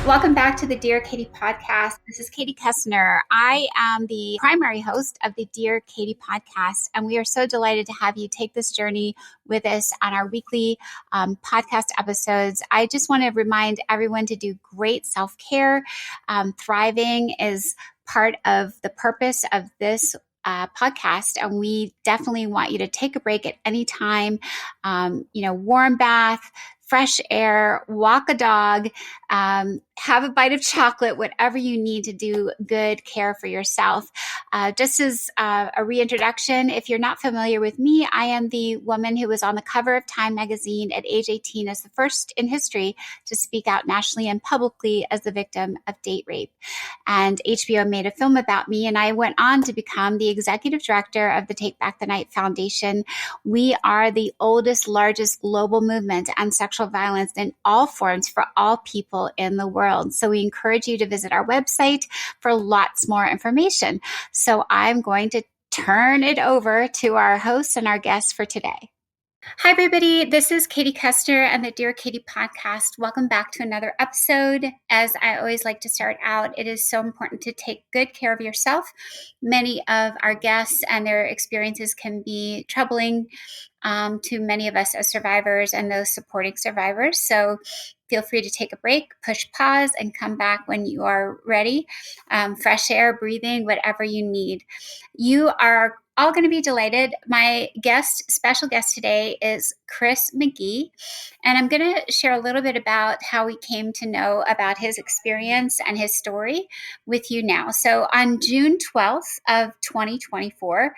Welcome back to the Dear Katie podcast. This is Katie Koestner. I am the primary host of the Dear Katie podcast, and we are so delighted to have you take this journey with us on our weekly podcast episodes. I just want to remind everyone to do great self-care. Thriving is part of the purpose of this podcast, and we definitely want you to take a break at any time. Warm bath, fresh air, walk a dog, have a bite of chocolate, whatever you need to do good care for yourself. Just as a reintroduction, if you're not familiar with me, I am the woman who was on the cover of Time magazine at age 18 as the first in history to speak out nationally and publicly as the victim of date rape. And HBO made a film about me, and I went on to become the executive director of the Take Back the Night Foundation. We are the oldest, largest global movement on sexual violence in all forms for all people in the world. So we encourage you to visit our website for lots more information. So I'm going to turn it over to our hosts and our guests for today. Hi, everybody. This is Katie Koestner and the Dear Katie podcast. Welcome back to another episode. As I always like to start out, it is so important to take good care of yourself. Many of our guests and their experiences can be troubling to many of us as survivors and those supporting survivors. So feel free to take a break, push pause, and come back when you are ready. Fresh air, breathing, whatever you need. You are all going to be delighted. My special guest today is Chris McGee, and I'm going to share a little bit about how we came to know about his experience and his story with you now. So on June 12th of 2024,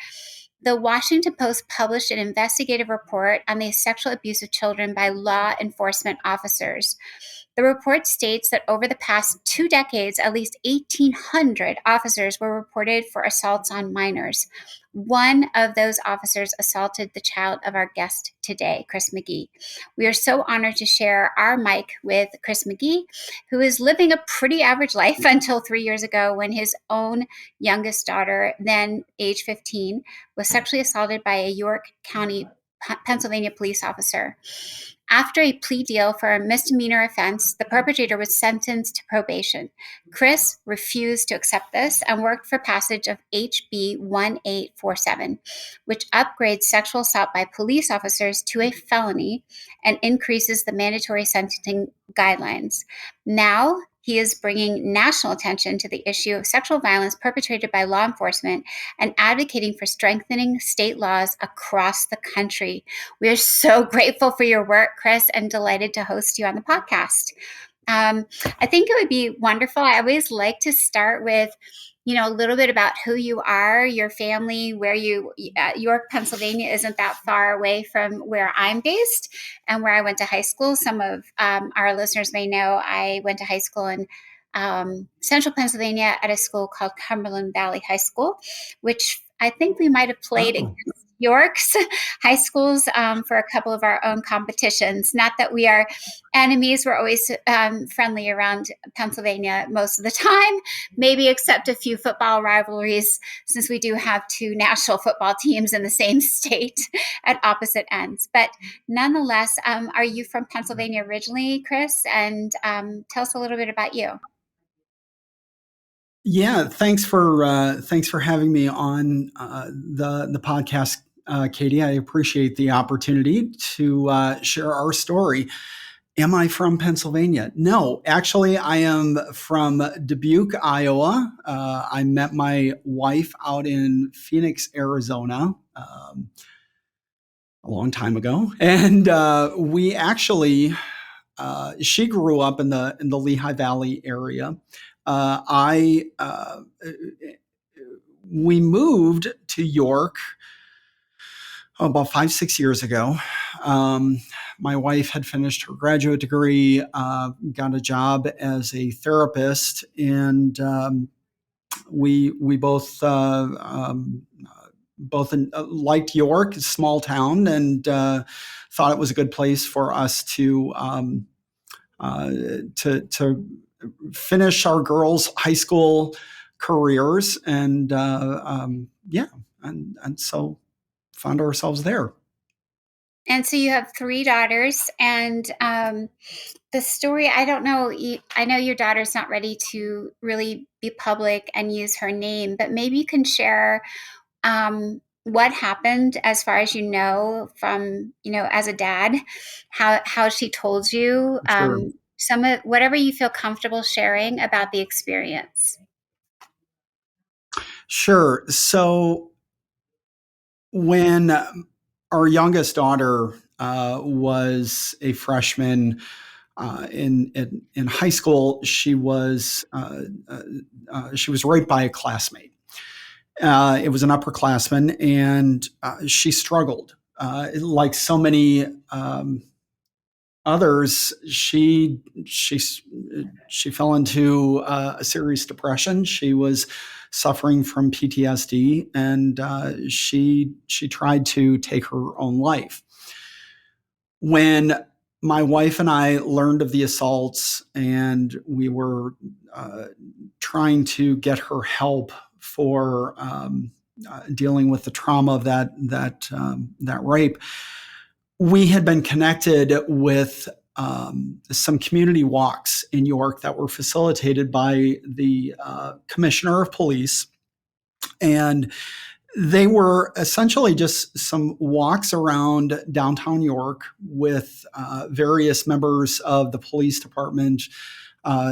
the Washington Post published an investigative report on the sexual abuse of children by law enforcement officers. The report states that over the past 2 decades, at least 1,800 officers were reported for assaults on minors. One of those officers assaulted the child of our guest today, Chris McGee. We are so honored to share our mic with Chris McGee, who is living a pretty average life until 3 years ago when his own youngest daughter, then age 15, was sexually assaulted by a York County, Pennsylvania police officer. After a plea deal for a misdemeanor offense, the perpetrator was sentenced to probation. Chris refused to accept this and worked for passage of HB 1847, which upgrades sexual assault by police officers to a felony and increases the mandatory sentencing guidelines. Now, he is bringing national attention to the issue of sexual violence perpetrated by law enforcement and advocating for strengthening state laws across the country. We are so grateful for your work, Chris, and delighted to host you on the podcast. I think it would be wonderful. I always like to start with, a little bit about who you are, your family, where York, Pennsylvania isn't that far away from where I'm based and where I went to high school. Some of our listeners may know I went to high school in central Pennsylvania at a school called Cumberland Valley High School, which I think we might have played against York's high schools for a couple of our own competitions. Not that we are enemies. We're always friendly around Pennsylvania most of the time, maybe except a few football rivalries, since we do have 2 national football teams in the same state at opposite ends. But nonetheless, are you from Pennsylvania originally, Chris? And tell us a little bit about you. Yeah, thanks for having me on the podcast, Katie. I appreciate the opportunity to share our story. Am I from Pennsylvania? No, actually, I am from Dubuque, Iowa. I met my wife out in Phoenix, Arizona, a long time ago, and we actually she grew up in the Lehigh Valley area. We moved to York about 5-6 years ago. My wife had finished her graduate degree, got a job as a therapist, and we both liked York, a small town, and thought it was a good place for us to finish our girls' high school careers, and and so found ourselves there. And so you have three daughters, and the story, I don't know, I know your daughter's not ready to really be public and use her name, but maybe you can share what happened as far as you know from, as a dad, how she told you, Sure. some of whatever you feel comfortable sharing about the experience. Sure. So when our youngest daughter was a freshman in high school, she was raped by a classmate. It was an upperclassman, and she struggled. Like so many others, she fell into a serious depression. She was suffering from PTSD, and she tried to take her own life. When my wife and I learned of the assaults, and we were uh, trying to get her help for dealing with the trauma of that rape, we had been connected with some community walks in York that were facilitated by the commissioner of police. And they were essentially just some walks around downtown York with various members of the police department,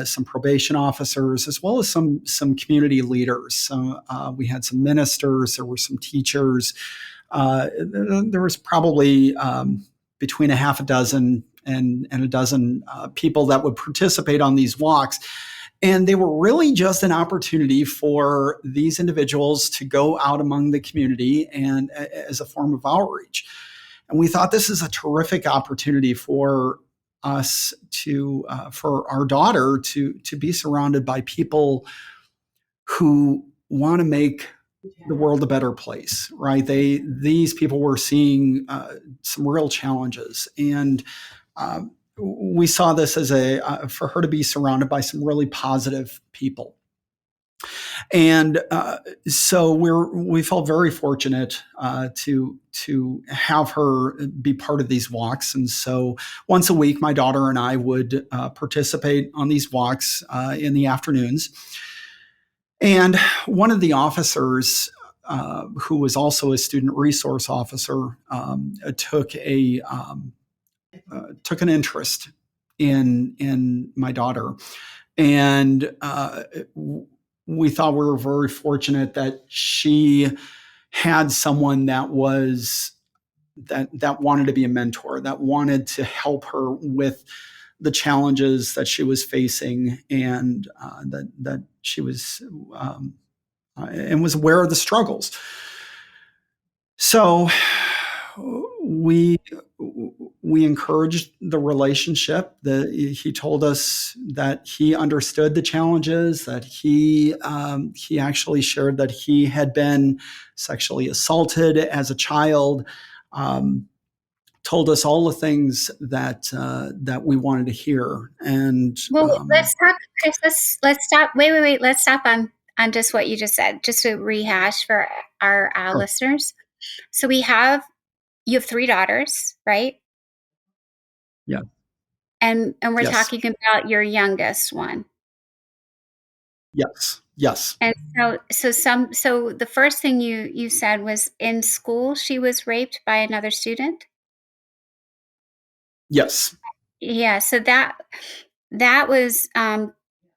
some probation officers, as well as some community leaders. So we had some ministers, there were some teachers. There was probably between a half a dozen and a dozen people that would participate on these walks. And they were really just an opportunity for these individuals to go out among the community and as a form of outreach. And we thought this is a terrific opportunity for us for our daughter to be surrounded by people who want to make the world a better place, right? These people were seeing some real challenges, and we saw this as for her to be surrounded by some really positive people. And so we felt very fortunate to have her be part of these walks. And so once a week, my daughter and I would participate on these walks in the afternoons. And one of the officers, who was also a student resource officer, took an interest in my daughter, and we thought we were very fortunate that she had someone that wanted to be a mentor, that wanted to help her with the challenges that she was facing, and that she was and was aware of the struggles. So we encouraged the relationship. He told us that he understood the challenges, that he actually shared that he had been sexually assaulted as a child. Told us all the things that we wanted to hear. And Well, let's talk, Chris. Let's stop. Wait. Let's stop on just what you just said, just to rehash for our sure. listeners. So you have three daughters, right? Yeah. And we're Yes. talking about your youngest one. Yes. Yes. And so the first thing you said was in school she was raped by another student. Yes. Yeah. So that was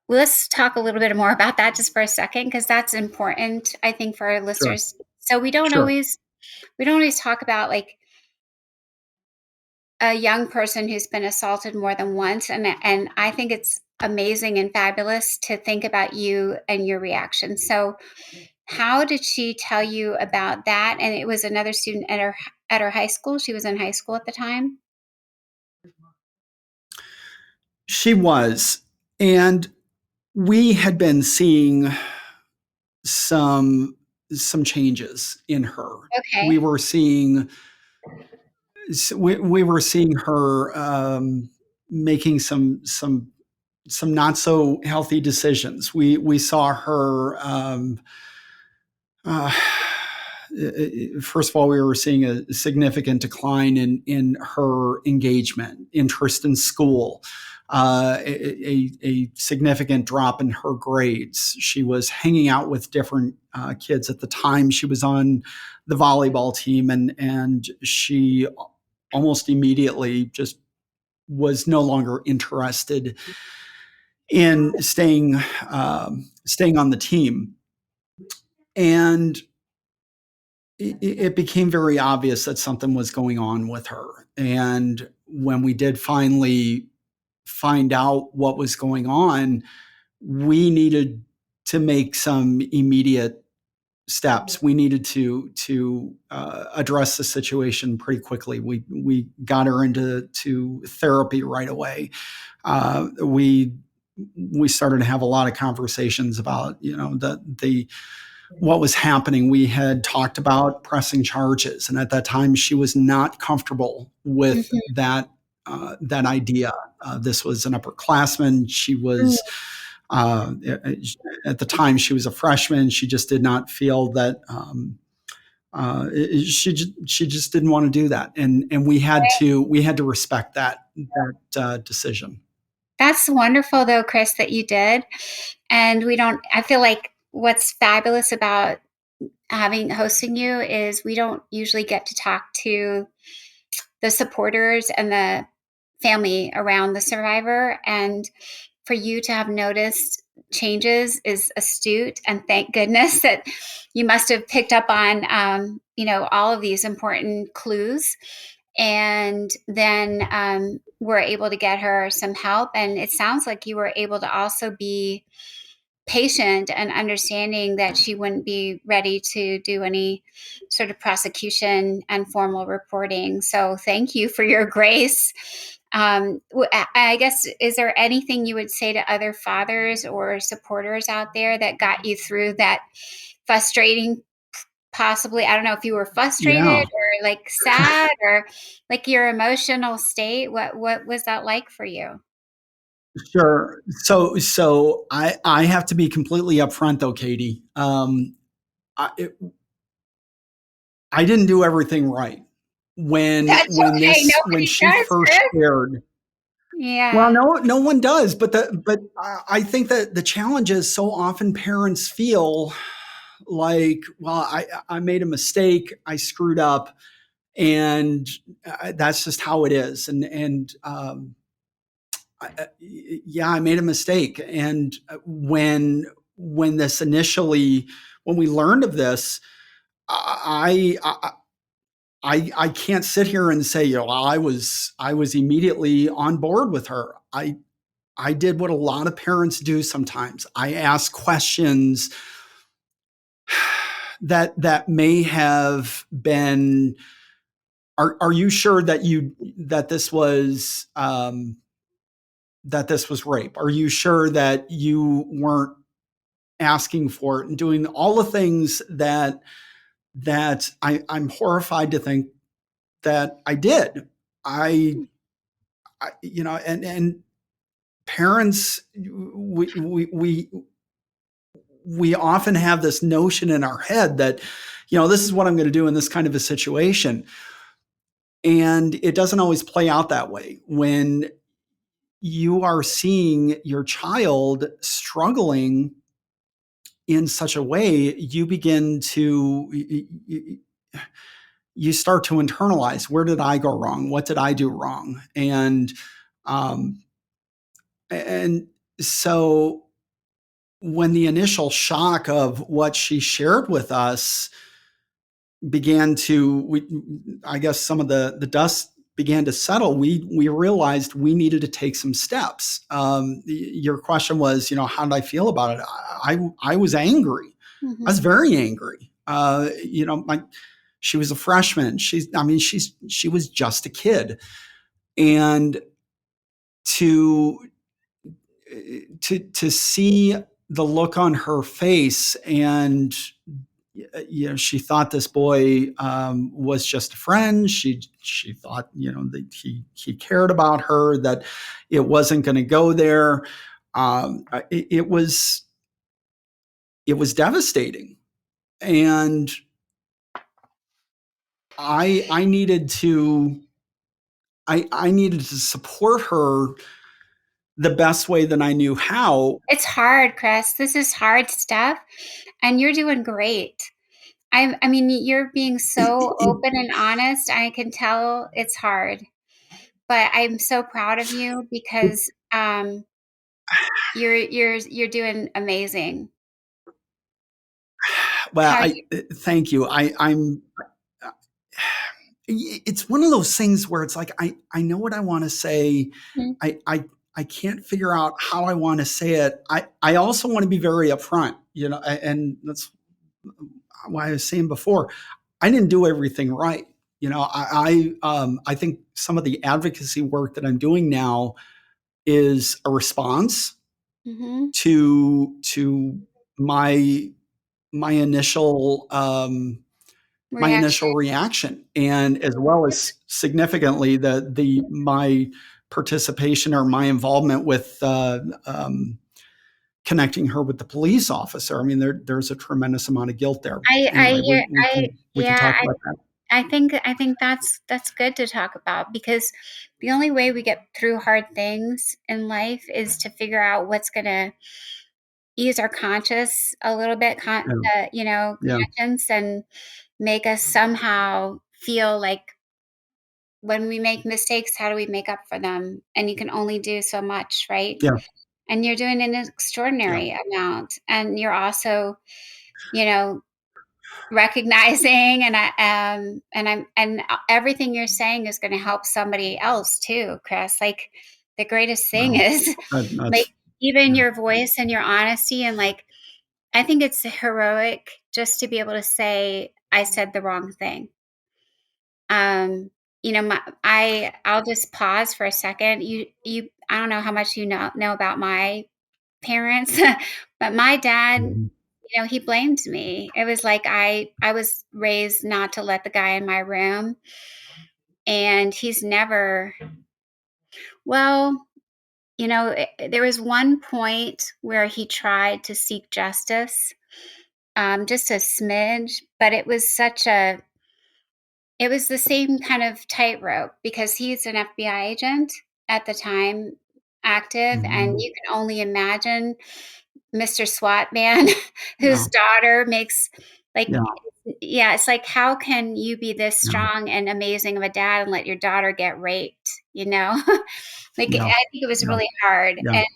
let's talk a little bit more about that just for a second, because that's important, I think, for our Sure. listeners. So Sure. we don't always talk about like a young person who's been assaulted more than once, and I think it's amazing and fabulous to think about you and your reaction. So how did she tell you about that? And it was another student at her high school. She was in high school at the time. She was. And we had been seeing some some changes in her. We Okay. were seeing we were seeing her making some not so healthy decisions. We saw her uh, first of all, we were seeing a significant decline in her engagement, interest in school, a significant drop in her grades. She was hanging out with different kids. At the time, she was on the volleyball team, and she almost immediately just was no longer interested in staying on the team. And it became very obvious that something was going on with her. And when we did finally find out what was going on, we needed to make some immediate steps. We needed to address the situation pretty quickly. We got her into therapy right away. We started to have a lot of conversations about the what was happening. We had talked about pressing charges, and at that time, she was not comfortable with that idea. This was an upperclassman. She was at the time she was a freshman. She just did not feel that. She just didn't want to do that, and we had to respect that decision. That's wonderful, though, Chris, that you did. And I feel like what's fabulous about hosting you is we don't usually get to talk to the supporters and the family around the survivor. And for you to have noticed changes is astute. And thank goodness that you must have picked up on, all of these important clues. And then we're able to get her some help. And it sounds like you were able to also be patient and understanding that she wouldn't be ready to do any sort of prosecution and formal reporting. So thank you for your grace. I guess, is there anything you would say to other fathers or supporters out there that got you through that frustrating, possibly, I don't know if you were frustrated or like sad or like your emotional state? What was that like for you? Sure. So I have to be completely upfront though, Katie. I didn't do everything right when That's okay. when Nobody she does, first Chris. shared. Well, Yeah. no one does, but I think that the challenge is so often parents feel like, well, I made a mistake, I screwed up, and that's just how it is. Yeah, I made a mistake. And when this initially, when we learned of this, I I can't sit here and say, well, I was immediately on board with her. I did what a lot of parents do sometimes. I ask questions that may have been. Are you sure that that this was rape? Are you sure that you weren't asking for it and doing all the things that I'm horrified to think that I did? I and parents, we often have this notion in our head that this is what I'm going to do in this kind of a situation, and it doesn't always play out that way. When you are seeing your child struggling in such a way, you begin to you start to internalize, where did I go wrong? What did I do wrong? Um, and so when the initial shock of what she shared with us began to, I guess some of the dust began to settle, we realized we needed to take some steps. Your question was, how did I feel about it? I was angry. I was very angry. She was a freshman. She was just a kid, and to see the look on her face, and she thought this boy was just a friend. She thought that he cared about her, that it wasn't going to go there. It was devastating, and I needed to I needed to support her the best way that I knew how. It's hard, Chris. This is hard stuff, and you're doing great. I mean, you're being so It, open and honest. I can tell it's hard, but I'm so proud of you it, because you're doing amazing. well, How I thank you. I'm it's one of those things where it's like I know what I want to say. you? I can't figure out how I want to say it. I also want to be very upfront, and that's why I was saying before, I didn't do everything right. I think some of the advocacy work that I'm doing now is a response Mm-hmm. to my my initial my Reaction. initial reaction, and as well as significantly the my participation or my involvement with connecting her with the police officer. I mean, there's a tremendous amount of guilt there. I Anyway, hear we can yeah, talk about that. I think that's good to talk about because the only way we get through hard things in life is to figure out what's gonna ease our conscious a little bit, Yeah, yeah, conscience, and make us somehow feel like when we make mistakes, how do we make up for them? And you can only do so much, right? yeah, And you're doing an yeah, extraordinary amount, and you're also, you know, recognizing and everything you're saying is going to help somebody else too, Chris. Like the greatest thing well, is like that's even yeah, your voice and your honesty and like I think it's heroic just to be able to say I said the wrong thing. Um, I'll just pause for a second. I don't know how much you know about my parents, but my dad, mhm, he blamed me. It was like I was raised not to let the guy in my room, and he's never well, there was one point where he tried to seek justice, just a smidge, but it was the same kind of tightrope because he's an FBI agent at the time, active, and mhm, you can only imagine Mr. SWAT man yeah, whose daughter makes like yeah, yeah, it's like how can you be this yeah, strong and amazing of a dad and let your daughter get raped, you know? Like yeah, I think it was yeah, really hard. yeah, And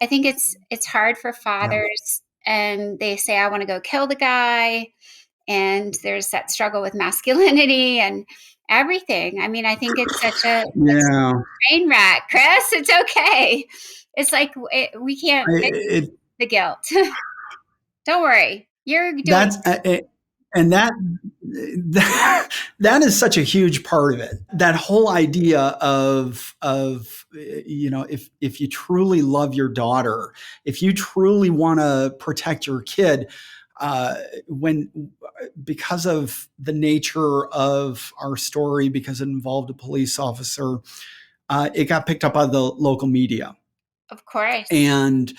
I think it's hard for yeah. fathers and they say I want to go kill the guy and there's that struggle with masculinity and everything. I mean, I think it's Yeah, a train wreck, Chris. It's okay. It's like we can't fix it the guilt. Don't worry. You're doing that's and that that is such a huge part of it. That whole idea of if you truly love your daughter, if you truly want to protect your kid, when because of the nature of our story, because it involved a police officer, it got picked up by the local media, of course. and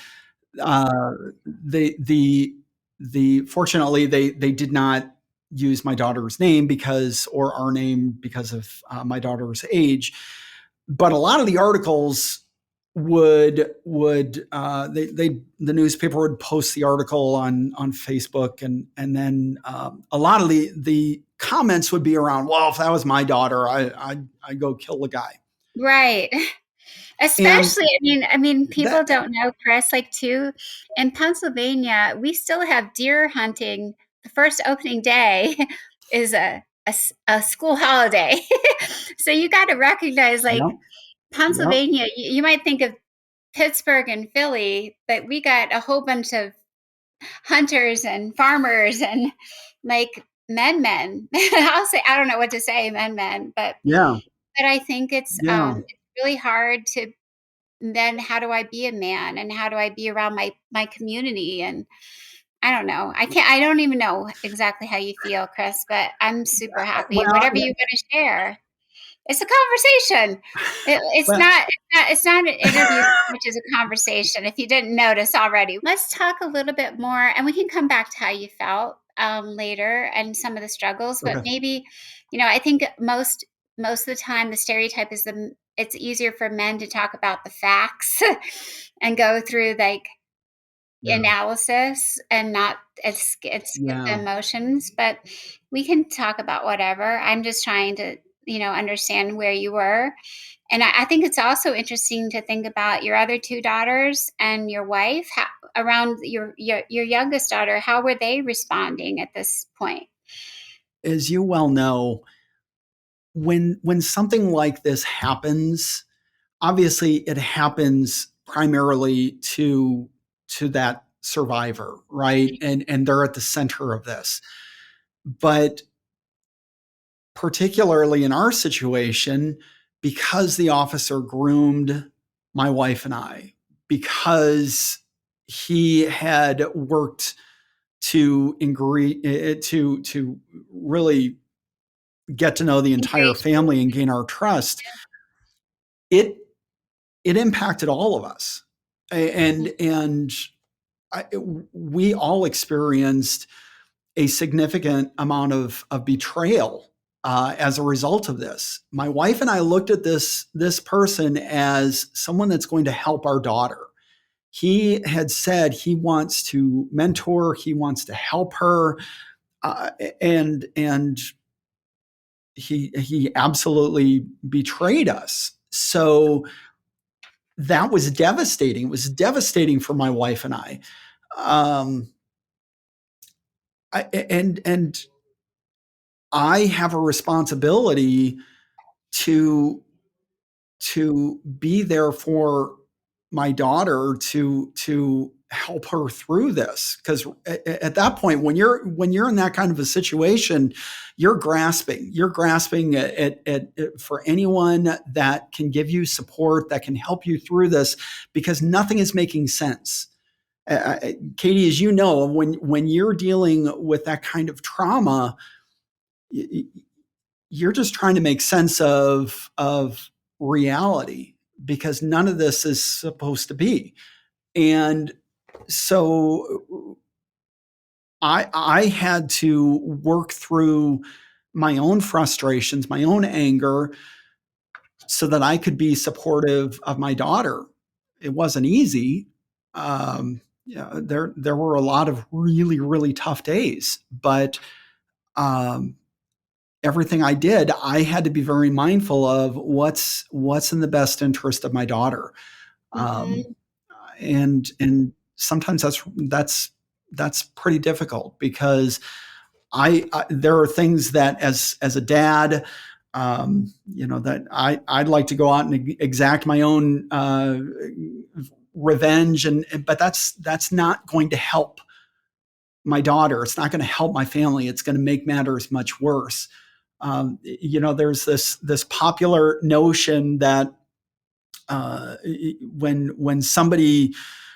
uh, the fortunately they did not use my daughter's name because or our name because of my daughter's age, but a lot of the articles would they the newspaper would post the article on Facebook, and then a lot of the comments would be around, well, if that was my daughter, I'd go kill the guy. Right. And Especially, I mean, people that don't know, Chris, like too, in Pennsylvania, we still have deer hunting. The first opening day is a school holiday. So you got to recognize, like, yeah, yeah, Pennsylvania, you might think of Pittsburgh and Philly, but we got a whole bunch of hunters and farmers and like men. I'll say, I don't know what to say, men, yeah, but I think yeah. it's really hard to then how do I be a man and how do I be around my community and I don't know. I don't even know exactly how you feel, Chris, but I'm super happy. Well, Whatever you want to share. It's a conversation. well, It's not an interview so much as a conversation, if you didn't notice already. Let's talk a little bit more, and we can come back to how you felt, later and some of the struggles, but okay. maybe I think most of the time the stereotype is it's easier for men to talk about the facts and go through like Yeah. analysis and not skip the Yeah. emotions, but we can talk about whatever. I'm just trying to, understand where you were. And I think it's also interesting to think about your other two daughters and your wife, around your youngest daughter. How were they responding at this point? As you well know, when something like this happens, obviously it happens primarily to that survivor, right? And they're at the center of this. But particularly in our situation, because the officer groomed my wife and I, because he had worked to to really get to know the entire Engage you. family and gain our trust, it it impacted all of us, and I, we all experienced a significant amount of betrayal as a result of this. My wife and I looked at this person as someone that's going to help our daughter. He had said he wants to mentor, he wants to help her, uh, and he absolutely betrayed us. So that was devastating. It was devastating for my wife and I. Um, and I have a responsibility to be there for my daughter, to help her through this, because at that point, when you're in that kind of a situation, you're grasping at for anyone that can give you support, that can help you through this, because nothing is making sense. Katie, as you know, when you're dealing with that kind of trauma, you're just trying to make sense of reality, because none of this is supposed to be. And so I had to work through my own frustrations, my own anger, so that I could be supportive of my daughter. It wasn't easy. Yeah, there were a lot of really, really tough days, but um, everything I did, I had to be very mindful of what's in the best interest of my daughter. Um, Hmm. and sometimes that's pretty difficult, because I there are things that as a dad, that I'd like to go out and exact my own revenge, and but that's not going to help my daughter. It's not going to help my family. It's going to make matters much worse. There's this popular notion that when somebody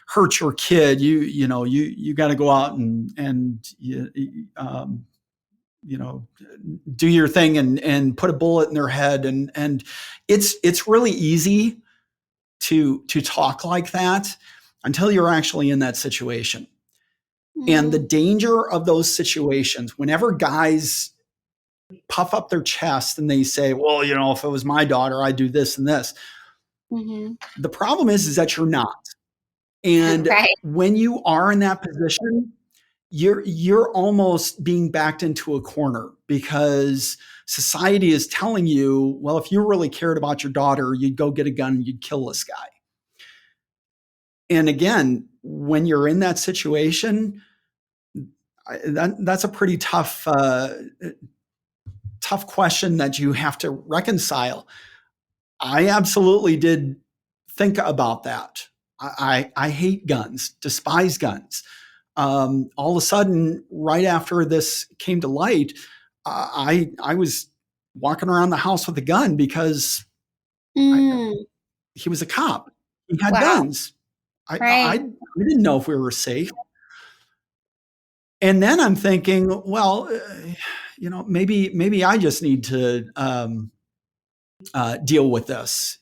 hurts your kid, you got to go out and you know do your thing and put a bullet in their head, and it's really easy to talk like that until you're actually in that situation. And the Hmm. danger of those situations, whenever guys puff up their chest and they say, well, if it was my daughter, I'd do this and this. Hmm. The problem is that you're not. And Right. when you are in that position, you're almost being backed into a corner, because society is telling you, well, if you really cared about your daughter, you'd go get a gun and you'd kill this guy. And again, when you're in that situation, that's a pretty tough question that you have to reconcile. I absolutely did think about that. I hate guns, despise guns. All of a sudden, right after this came to light, I was walking around the house with a gun, because I, Mm. he was a cop. He had Wow. guns. I Right. didn't know if we were safe. And then I'm thinking, well, maybe I just need to deal with this,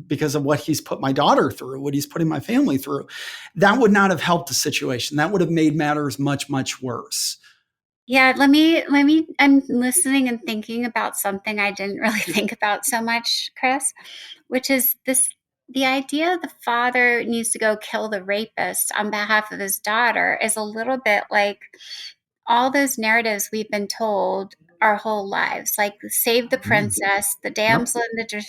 because of what he's put my daughter through, what he's putting my family through. That would not have helped the situation. That would have made matters much, much worse. Yeah, I'm listening and thinking about something I didn't really think about so much, Chris, which is the idea the father needs to go kill the rapist on behalf of his daughter is a little bit like all those narratives we've been told our whole lives, like save the Mm. princess, the Yep. damsel in the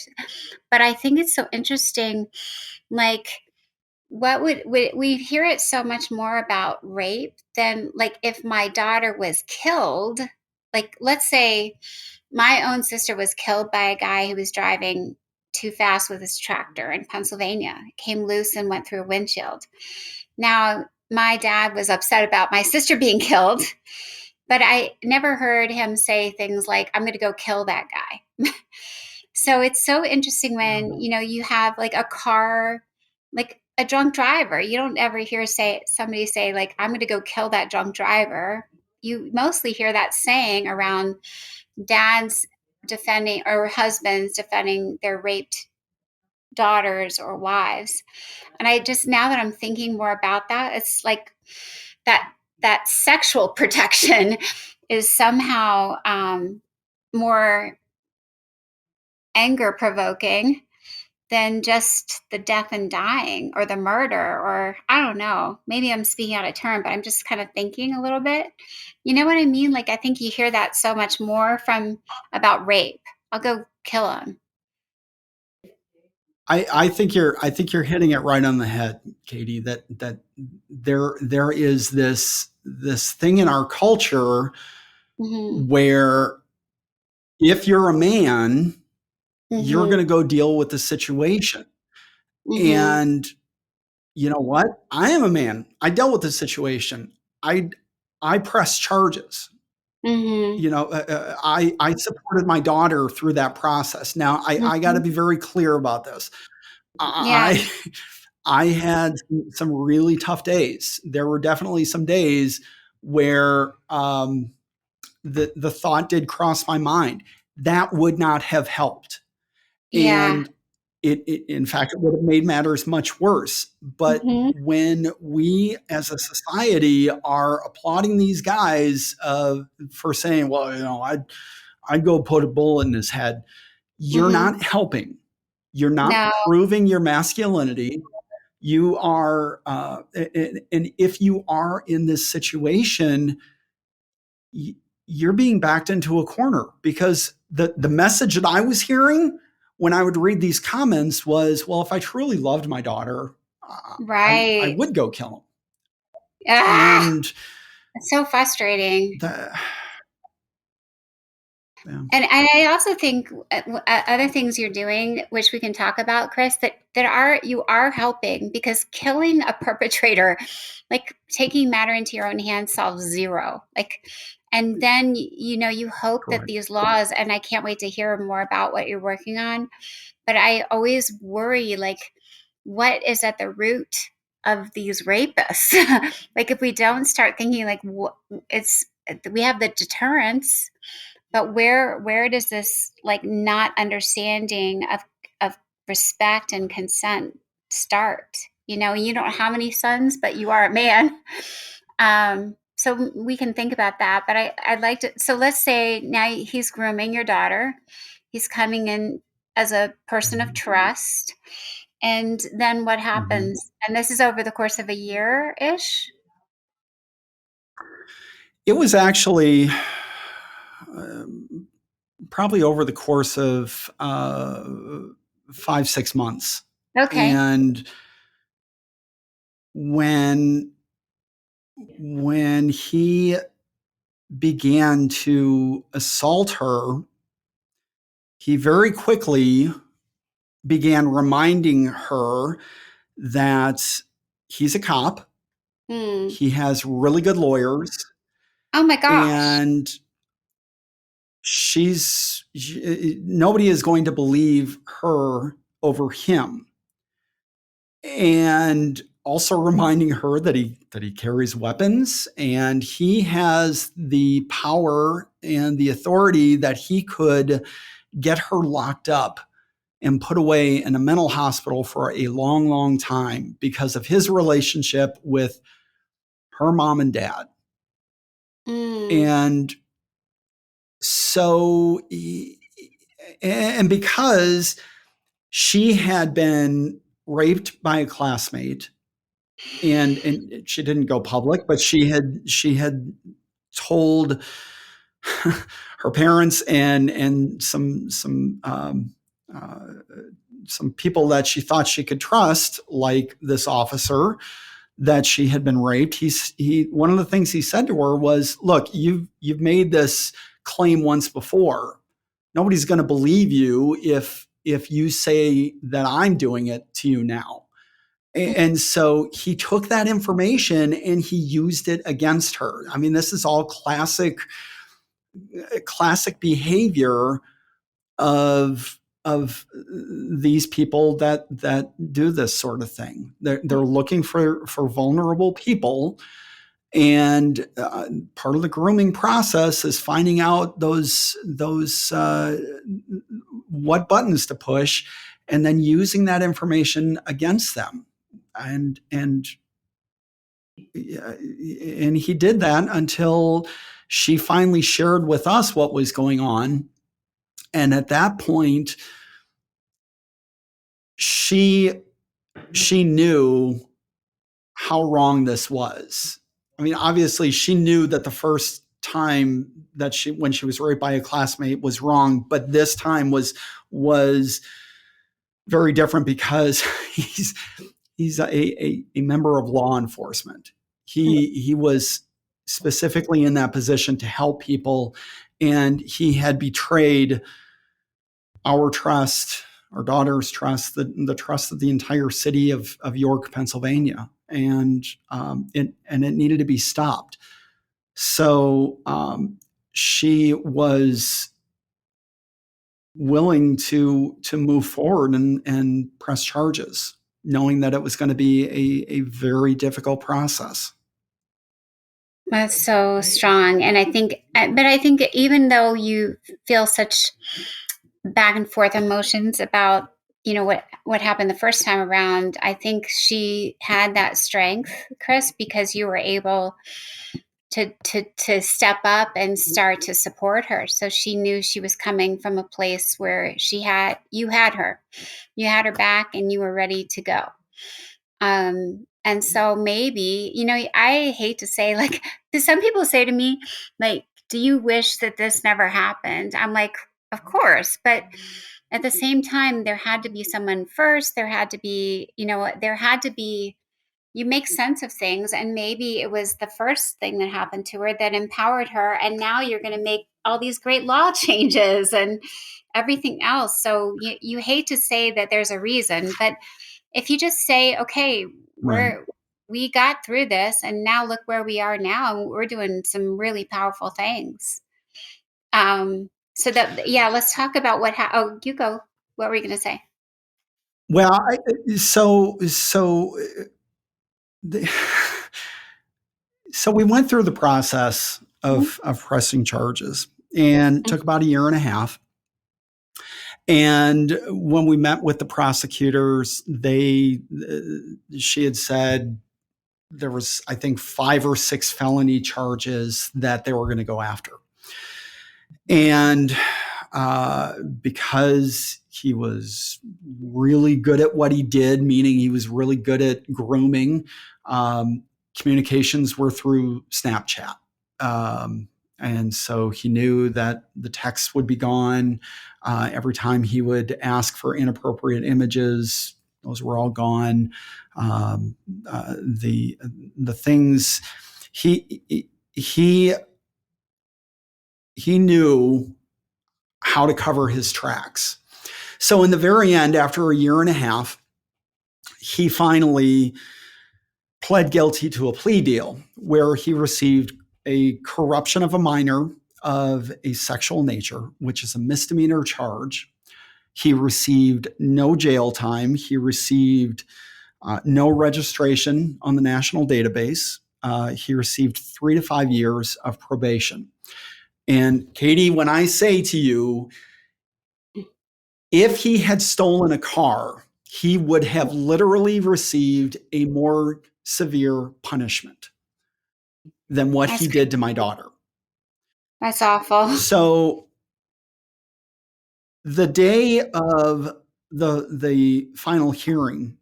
but I think it's so interesting, like what would we hear it so much more about rape than like if my daughter was killed, like let's say my own sister was killed by a guy who was driving too fast with his tractor in Pennsylvania. It came loose and went through a windshield. Now, my dad was upset about my sister being killed, but I never heard him say things like, I'm going to go kill that guy. So it's so interesting when, you have like a car, like a drunk driver. You don't ever hear somebody say like, I'm going to go kill that drunk driver. You mostly hear that saying around dads defending or husbands defending their raped daughters or wives. And I just, now that I'm thinking more about that, it's like that that sexual protection is somehow more anger provoking than just the death and dying or the murder, or I don't know, maybe I'm speaking out of turn, but I'm just kind of thinking a little bit. You know what I mean? Like I think you hear that so much more from about rape. I'll go kill him. I think you're hitting it right on the head, Katie. That there is this thing in our culture Mhm. where if you're a man, you're Mhm. going to go deal with the situation. Mhm. And you know what? I am a man. I dealt with the situation. I I pressed charges. Mhm. I supported my daughter through that process. Now I got to Mhm. be very clear about this. Yeah. I I had some really tough days. There were definitely some days where the thought did cross my mind that would not have helped, Yeah. and in fact it would have made matters much worse. But Mhm. when we as a society are applauding these guys for saying, well, I'd go put a bullet in his head, you're Mhm. not helping. You're not No. proving your masculinity. You are, and if you are in this situation, you're being backed into a corner because the message that I was hearing when I would read these comments was, well, if I truly loved my daughter, I Right. would go kill him. Ah, And it's so frustrating. the, yeah. And I also think other things you're doing, which we can talk about, Chris, that are you are helping because killing a perpetrator, like taking matter into your own hands, solves zero. Like, and then you hope that Correct. these laws, and I can't wait to hear more about what you're working on. But I always worry, like, what is at the root of these rapists? Like, if we don't start thinking, like, it's we have the deterrence, but where does this like not understanding of respect and consent start? You don't have any sons, but you are a man. So we can think about that. But I'd like to. So let's say now he's grooming your daughter. He's coming in as a person of Mhm. trust. And then what Mhm. happens? And this is over the course of a year ish. It was actually probably over the course of 5 6 months. Okay. And when he began to assault her, he very quickly began reminding her that he's a cop, Hmm. he has really good lawyers, Oh my gosh. and nobody is going to believe her over him. And also reminding her that he carries weapons and he has the power and the authority that he could get her locked up and put away in a mental hospital for a long, long time because of his relationship with her mom and dad. Mm. And so, and because she had been raped by a classmate, and she didn't go public, but she had told her parents and uh, some people that she thought she could trust, like this officer, that she had been raped. He one of the things he said to her was, "Look, you've made this claim once before. Nobody's going to believe you if you say that I'm doing it to you now." And so he took that information and he used it against her. I mean, this is all classic behavior of these people that do this sort of thing. They're looking for vulnerable people, and part of the grooming process is finding out those what buttons to push, and then using that information against them. And he did that until she finally shared with us what was going on. And at that point, she knew how wrong this was. I mean, obviously, she knew that the first time that when she was raped by a classmate was wrong, but this time was very different because he's a member of law enforcement. He was specifically in that position to help people, and he had betrayed our trust, our daughter's trust, the trust of the entire city of York, Pennsylvania, and it needed to be stopped. So she was willing to move forward and press charges, knowing that it was going to be a very difficult process. That's so strong. And I think even though you feel such back and forth emotions about, what happened the first time around, I think she had that strength, Chris, because you were able to step up and start to support her. So she knew she was coming from a place where you had her back, and you were ready to go. And so maybe, I hate to say, like, some people say to me, like, do you wish that this never happened? I'm like, of course. But at the same time, there had to be someone first. There had to be, you make sense of things. And maybe it was the first thing that happened to her that empowered her. And now you're going to make all these great law changes and everything else. So you hate to say that there's a reason, but if you just say, okay, Right. we got through this, and now look where we are now, and we're doing some really powerful things. So that, yeah, let's talk about oh, you go. What were you going to say? Well, the, so we went through the process of pressing charges, and it took about a year and a half. And when we met with the prosecutors, she had said there was, I think, 5 or 6 felony charges that they were going to go after. And because he was really good at what he did, meaning he was really good at grooming, communications were through Snapchat. And so he knew that the text would be gone. Every time he would ask for inappropriate images, those were all gone. The things he knew how to cover his tracks. So in the very end, after a year and a half, he finally pled guilty to a plea deal where he received a corruption of a minor of a sexual nature, which is a misdemeanor charge. He received no jail time. He received no registration on the national database. He received 3 to 5 years of probation. And Katie, when I say to you, if he had stolen a car, he would have literally received a more severe punishment than what he did to my daughter. That's awful. So the day of the final hearing,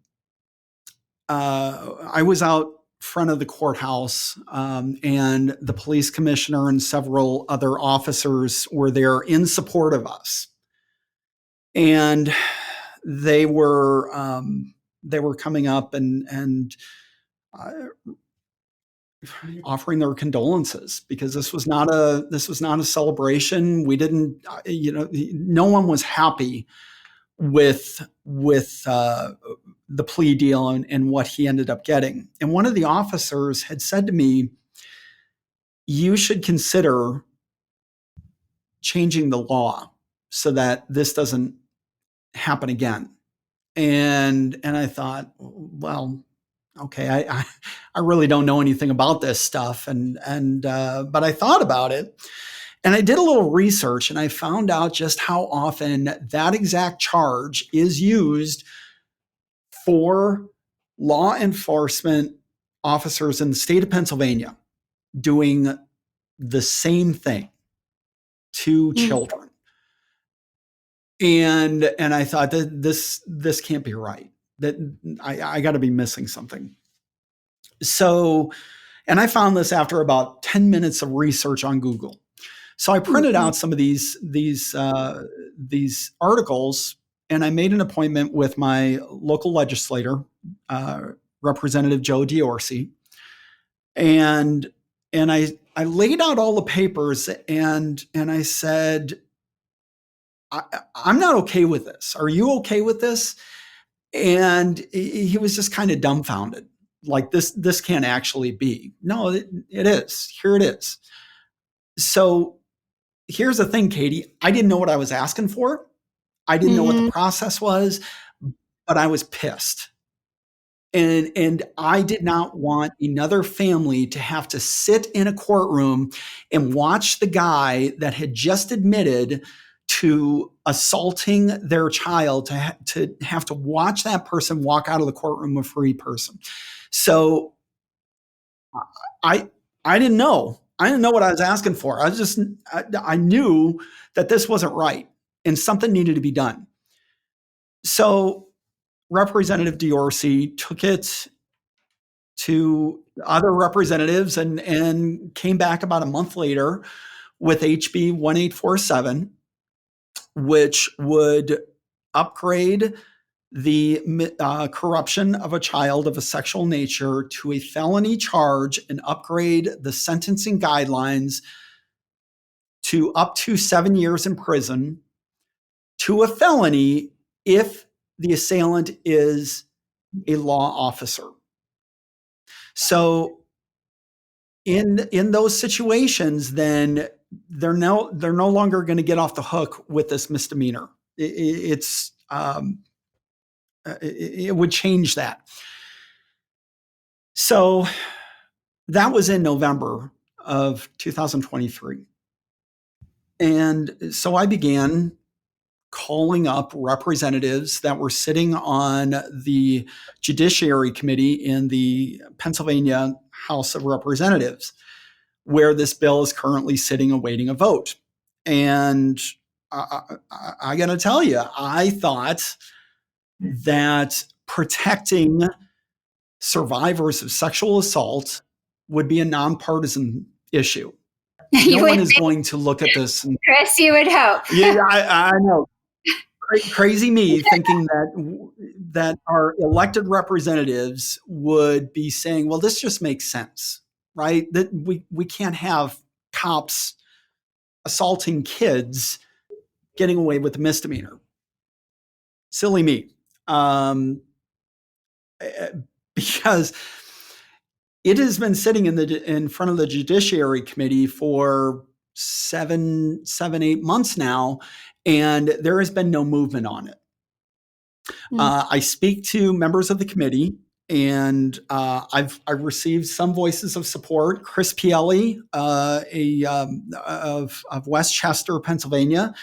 I was out front of the courthouse, and the police commissioner and several other officers were there in support of us, and they were coming up and uh, offering their condolences because this was not a celebration. We didn't, no one was happy with the plea deal and what he ended up getting. And one of the officers had said to me, "You should consider changing the law so that this doesn't happen again." And I thought, well, okay, I really don't know anything about this stuff, and but I thought about it, and I did a little research, and I found out just how often that exact charge is used for law enforcement officers in the state of Pennsylvania doing the same thing to children. And I thought that this can't be right. That I got to be missing something. So, and I found this after about 10 minutes of research on Google. So I printed out some of these articles, and I made an appointment with my local legislator, Representative Joe Diorsi, and I laid out all the papers, and I said, I'm not okay with this. Are you okay with this? And he was just kind of dumbfounded, like this can't actually be. No, it is. Here it is. So here's the thing, Katie. I didn't know what I was asking for. I didn't know what the process was, but I was pissed. And I did not want another family to have to sit in a courtroom and watch the guy that had just admitted to assaulting their child to have to watch that person walk out of the courtroom a free person. So I didn't know. I didn't know what I was asking for. I knew that this wasn't right and something needed to be done. So Representative Diorsi took it to other representatives and came back about a month later with HB 1847, which would upgrade the corruption of a child of a sexual nature to a felony charge and upgrade the sentencing guidelines to up to 7 years in prison to a felony if the assailant is a law officer. So in those situations, then they're no longer going to get off the hook with this misdemeanor. It would change that. So that was in November of 2023. And so I began calling up representatives that were sitting on the Judiciary Committee in the Pennsylvania House of Representatives, where this bill is currently sitting awaiting a vote. And I got to tell you, I thought that protecting survivors of sexual assault would be a nonpartisan issue. No one is going to look at this. And, Chris, you would hope. Yeah, I know. Crazy me thinking that our elected representatives would be saying, well, this just makes sense, right? That we can't have cops assaulting kids getting away with a misdemeanor. Silly me. Because it has been sitting in front of the Judiciary Committee for 8 months now, and there has been no movement on it. I speak to members of the committee, and I've received some voices of support. Chris Pielli, of Westchester, Pennsylvania,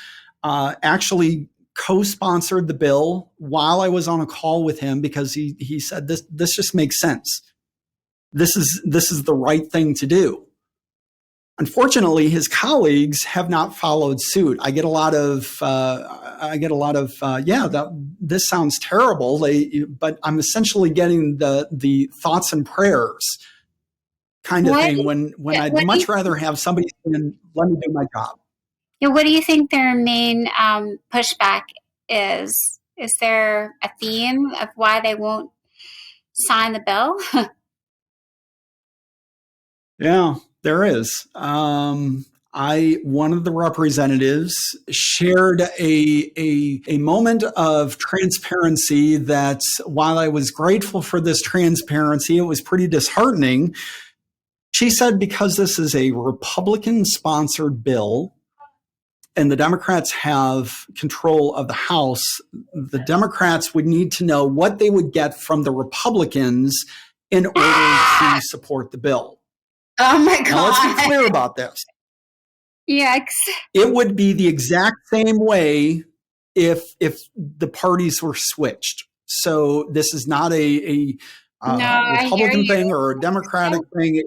actually co-sponsored the bill while I was on a call with him because he said this just makes sense. This is the right thing to do. Unfortunately, his colleagues have not followed suit. I get a lot of, this sounds terrible. But I'm essentially getting the thoughts and prayers kind of What thing when I'd what do much you rather have somebody saying, let me do my job. what do you think their main pushback is? Is there a theme of why they won't sign the bill? Yeah, there is. One of the representatives shared a moment of transparency that while I was grateful for this transparency, it was pretty disheartening. She said, because this is a Republican sponsored bill and the Democrats have control of the House, the Democrats would need to know what they would get from the Republicans in order to support the bill. Oh my God. Now, let's be clear about this. Yikes. It would be the exact same way if the parties were switched. So this is not a Republican thing or a Democratic thing.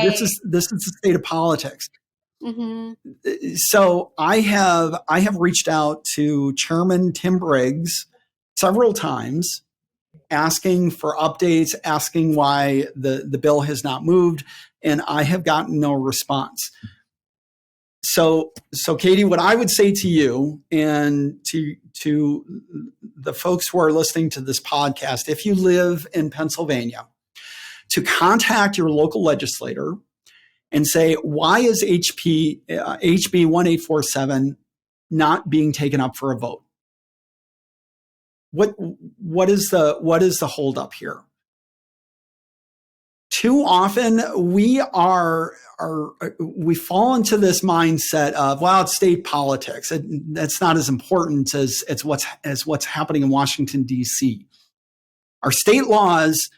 This is the state of politics. Mm-hmm. So I have reached out to Chairman Tim Briggs several times, asking for updates, asking why the bill has not moved, and I have gotten no response. So Katie, what I would say to you and to the folks who are listening to this podcast, if you live in Pennsylvania, to contact your local legislator and say, why is HB 1847 not being taken up for a vote? What is the holdup here? Too often we fall into this mindset of, well, it's state politics. That's not as important as what's happening in Washington, D.C. Our state laws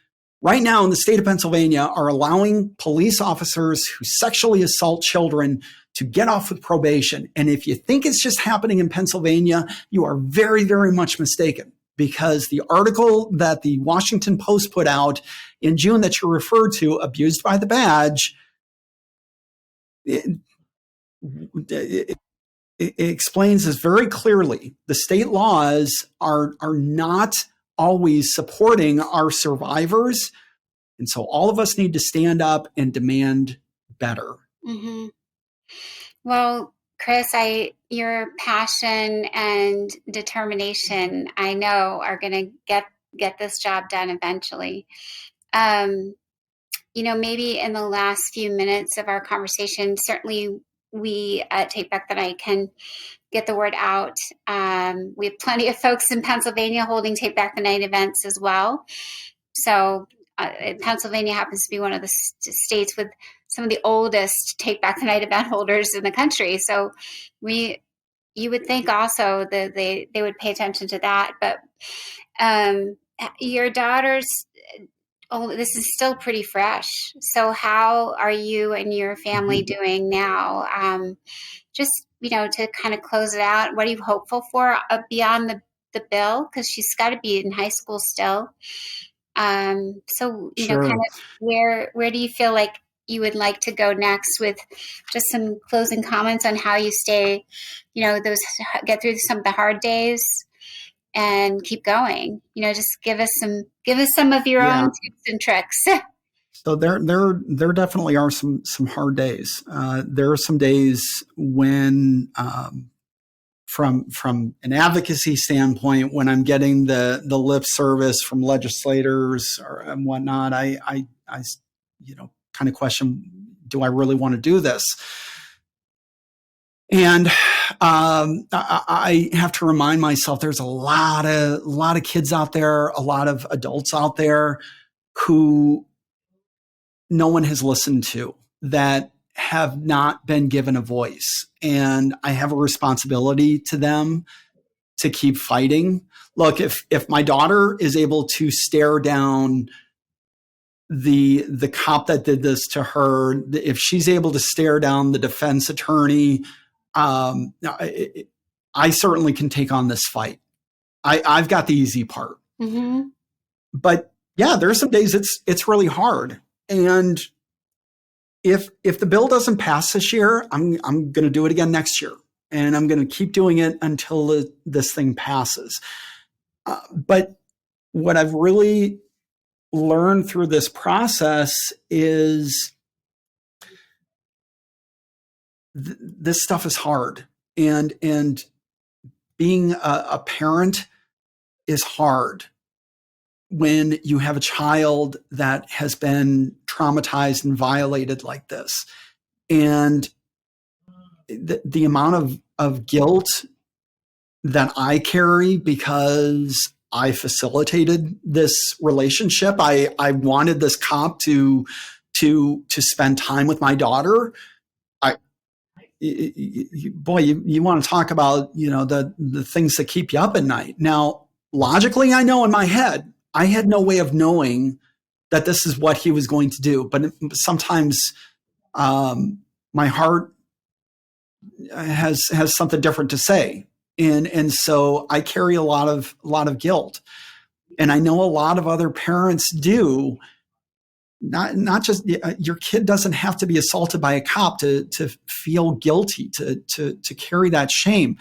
right now in the state of Pennsylvania are allowing police officers who sexually assault children to get off with probation. And if you think it's just happening in Pennsylvania, you are very, very much mistaken, because the article that the Washington Post put out in June that you referred to, Abused by the Badge, it explains this very clearly. The state laws are not always supporting our survivors. And so all of us need to stand up and demand better. Mm-hmm. Well, Chris, your passion and determination, I know, are going to get this job done eventually. Maybe in the last few minutes of our conversation, certainly we at Take Back the Night can get the word out. We have plenty of folks in Pennsylvania holding Take Back the Night events as well. So Pennsylvania happens to be one of the states with some of the oldest Take Back the Night event holders in the country. So you would think also that they would pay attention to that. But your daughter's, this is still pretty fresh. So how are you and your family doing now? Just, to kind of close it out, what are you hopeful for beyond the bill? Because she's got to be in high school still. Sure. Kind of where do you feel like you would like to go next, with just some closing comments on how you stay, get through some of the hard days and keep going? Just give us some of your own tips and tricks. So there definitely are some hard days. There are some days when, from an advocacy standpoint, when I'm getting the lip service from legislators and whatnot, I kind of question, do I really want to do this? And I have to remind myself, there's a lot of kids out there, a lot of adults out there who no one has listened to, that have not been given a voice. And I have a responsibility to them to keep fighting. Look, if my daughter is able to stare down the cop that did this to her, if she's able to stare down the defense attorney, I certainly can take on this fight. I've got the easy part. Mm-hmm. But yeah, there are some days it's really hard. And if the bill doesn't pass this year, I'm going to do it again next year, and I'm going to keep doing it until this thing passes. But what I've really learned through this process is this stuff is hard, and being a parent is hard when you have a child that has been traumatized and violated like this. And the amount of guilt that I carry because I facilitated this relationship. I wanted this cop to spend time with my daughter. Boy, you want to talk about, the things that keep you up at night. Now, logically, I know in my head, I had no way of knowing that this is what he was going to do. But sometimes my heart has something different to say, and so I carry a lot of guilt, and I know a lot of other parents do. Not just your kid doesn't have to be assaulted by a cop to feel guilty, to carry that shame,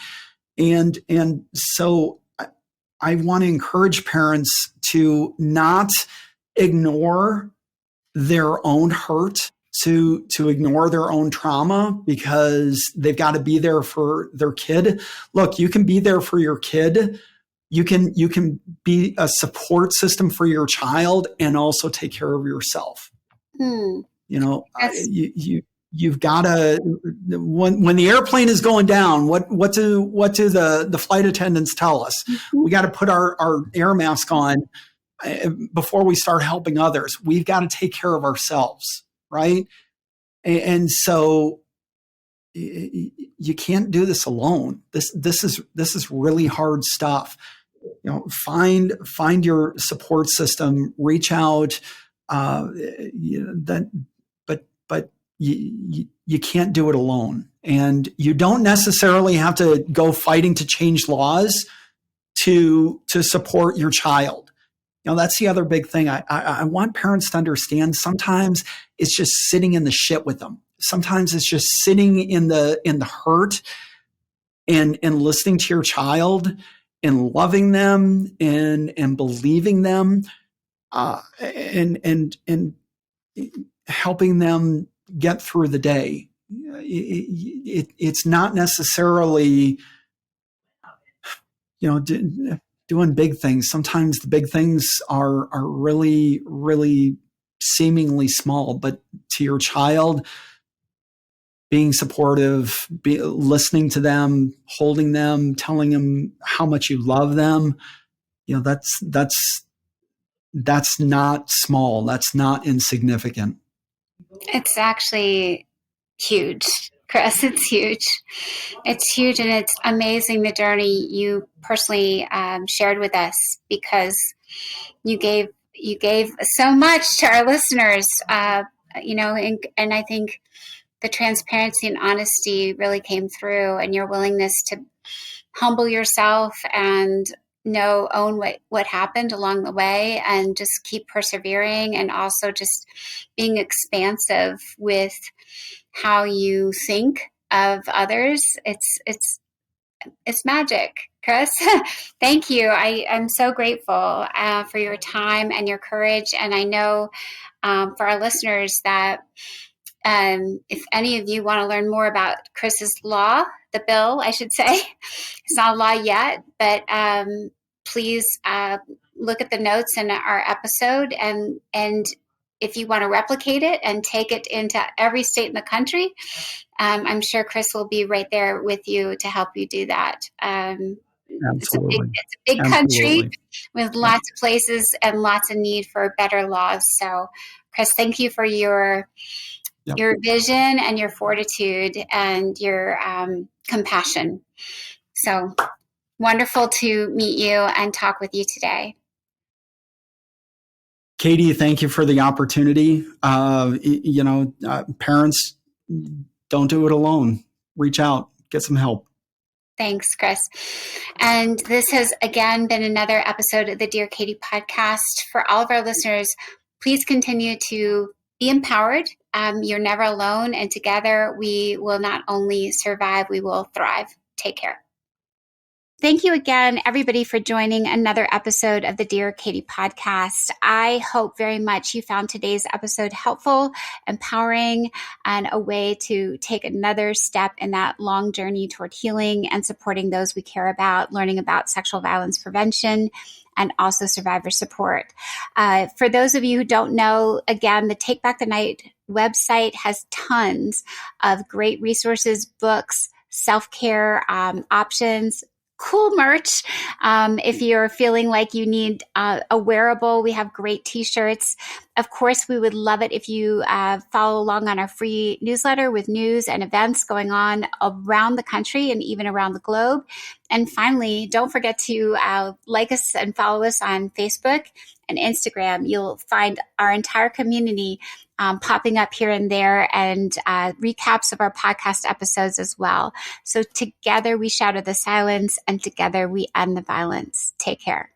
and so I want to encourage parents to not ignore their own hurt, to ignore their own trauma, because they've got to be there for their kid. Look, you can be there for your kid. You can be a support system for your child and also take care of yourself. You've got to, when the airplane is going down, what do the flight attendants tell us? Mm-hmm. We got to put our air mask on before we start helping others. We've got to take care of ourselves, right? And so you can't do this alone. This is really hard stuff. Find your support system, reach out. But you can't do it alone, and you don't necessarily have to go fighting to change laws to support your child. That's the other big thing. I want parents to understand. Sometimes it's just sitting in the shit with them. Sometimes it's just sitting in the hurt and listening to your child and loving them and believing them, and helping them get through the day. It's not necessarily, doing big things. Sometimes the big things are really, really seemingly small, but to your child, being supportive, listening to them, holding them, telling them how much you love them, that's not small. That's not insignificant. It's actually huge, Chris. It's huge. It's huge, and it's amazing the journey you personally shared with us, because you gave so much to our listeners, and I think the transparency and honesty really came through, and your willingness to humble yourself and own what happened along the way, and just keep persevering, and also just being expansive with how you think of others. It's magic, Chris. Thank you. I'm so grateful for your time and your courage, and I know for our listeners that if any of you want to learn more about Chris's law, the bill, I should say, it's not a law yet, but please look at the notes in our episode, and if you want to replicate it and take it into every state in the country, I'm sure Chris will be right there with you to help you do that. Absolutely. It's a big country with lots of places and lots of need for better laws. So, Chris, thank you for your vision and your fortitude and your compassion. So wonderful to meet you and talk with you today. Katie, thank you for the opportunity. Parents, don't do it alone. Reach out, get some help. Thanks, Chris. And this has again been another episode of the Dear Katie podcast. For all of our listeners, please continue to be empowered You're never alone, and together we will not only survive, we will thrive. Take care. Thank you again, everybody, for joining another episode of the Dear Katie podcast. I hope very much you found today's episode helpful, empowering, and a way to take another step in that long journey toward healing and supporting those we care about, learning about sexual violence prevention, and also survivor support. For those of you who don't know, again, the Take Back the Night website has tons of great resources, books, self-care options, cool merch. If you're feeling like you need a wearable, we have great t-shirts. Of course, we would love it if you follow along on our free newsletter with news and events going on around the country and even around the globe. And finally, don't forget to like us and follow us on Facebook and Instagram. You'll find our entire community popping up here and there, and recaps of our podcast episodes as well. So together we shatter the silence, and together we end the violence. Take care.